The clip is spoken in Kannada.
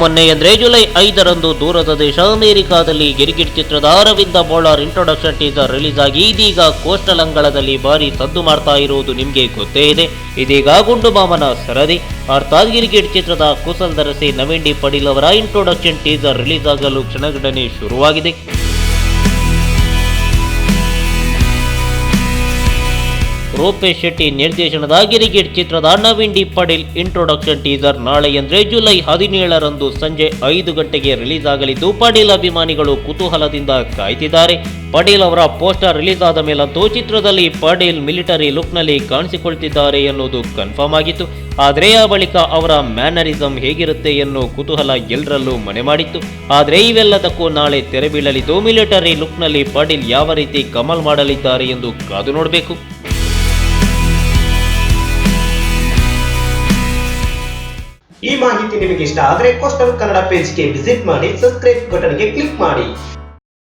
ಮೊನ್ನೆ ಅಂದ್ರೆ ಜುಲೈ 5ರಂದು ದೂರದ ದೇಶ ಅಮೆರಿಕಾದಲ್ಲಿ ಗಿರಿಗಿಟ್ ಚಿತ್ರದ Aravind Bolar introduction teaser release ಆಗಿ ಇದೀಗ ಕೋಸ್ಟಲ್ ಅಂಗಳದಲ್ಲಿ ಭಾರಿ ಸದ್ದು ಮಾಡ್ತಾ ಇರುವುದು ನಿಮ್ಗೆ ಗೊತ್ತೇ ಇದೆ. ಇದೀಗ ಗುಂಡು ಮಾಮನ ಸರದಿ ಅರ್ಥಾತ್ ಗಿರಿಗಿಟ್ ಚಿತ್ರದ ಕುಸಲ್ ದರಸಿ ನವೀನ್ ಡಿ ಪಟೇಲ್ ಅವರ ಇಂಟ್ರೊಡಕ್ಷನ್ ಟೀಸರ್ ರಿಲೀಸ್ ಆಗಲು ಕ್ಷಣಗಣನೆ ಶುರುವಾಗಿದೆ. ರೂಪೇಶ್ ಶೆಟ್ಟಿ ನಿರ್ದೇಶನದ ಗಿರಿಗಿಟ್ ಚಿತ್ರದ Naveen D Patel introduction teaser ನಾಳೆ ಅಂದ್ರೆ ಜುಲೈ 17ರಂದು ಸಂಜೆ 5 ಗಂಟೆಗೆ ರಿಲೀಸ್ ಆಗಲಿದ್ದು ಪಟೇಲ್ ಅಭಿಮಾನಿಗಳು ಕುತೂಹಲದಿಂದ ಕಾಯ್ತಿದ್ದಾರೆ. ಪಟೇಲ್ ಅವರ ಪೋಸ್ಟರ್ ರಿಲೀಸ್ ಆದ ಮೇಲಂತೂ ಚಿತ್ರದಲ್ಲಿ ಪಟೇಲ್ ಮಿಲಿಟರಿ ಲುಕ್ನಲ್ಲಿ ಕಾಣಿಸಿಕೊಳ್ತಿದ್ದಾರೆ ಎನ್ನುವುದು ಕನ್ಫರ್ಮ್ ಆಗಿತ್ತು. ಆದರೆ ಆ ಬಳಿಕ ಅವರ ಮ್ಯಾನರಿಸಂ ಹೇಗಿರುತ್ತೆ ಎನ್ನುವ ಕುತೂಹಲ ಎಲ್ಲರಲ್ಲೂ ಮನೆ ಮಾಡಿತ್ತು. ಆದರೆ ಇವೆಲ್ಲದಕ್ಕೂ ನಾಳೆ ತೆರೆ ಬೀಳಲಿದ್ದು ಮಿಲಿಟರಿ ಲುಕ್ನಲ್ಲಿ ಪಟೇಲ್ ಯಾವ ರೀತಿ ಕಮಾಲ್ ಮಾಡಲಿದ್ದಾರೆ ಎಂದು ಕಾದು ನೋಡಬೇಕು. ಈ ಮಾಹಿತಿ ನಿಮಗೆ ಇಷ್ಟ ಆದರೆ ಕೋಸ್ಟಲ್ ಕನ್ನಡ ಪೇಜ್ಗೆ ವಿಸಿಟ್ ಮಾಡಿ, ಸಬ್ಸ್ಕ್ರೈಬ್ ಬಟನ್ಗೆ ಕ್ಲಿಕ್ ಮಾಡಿ.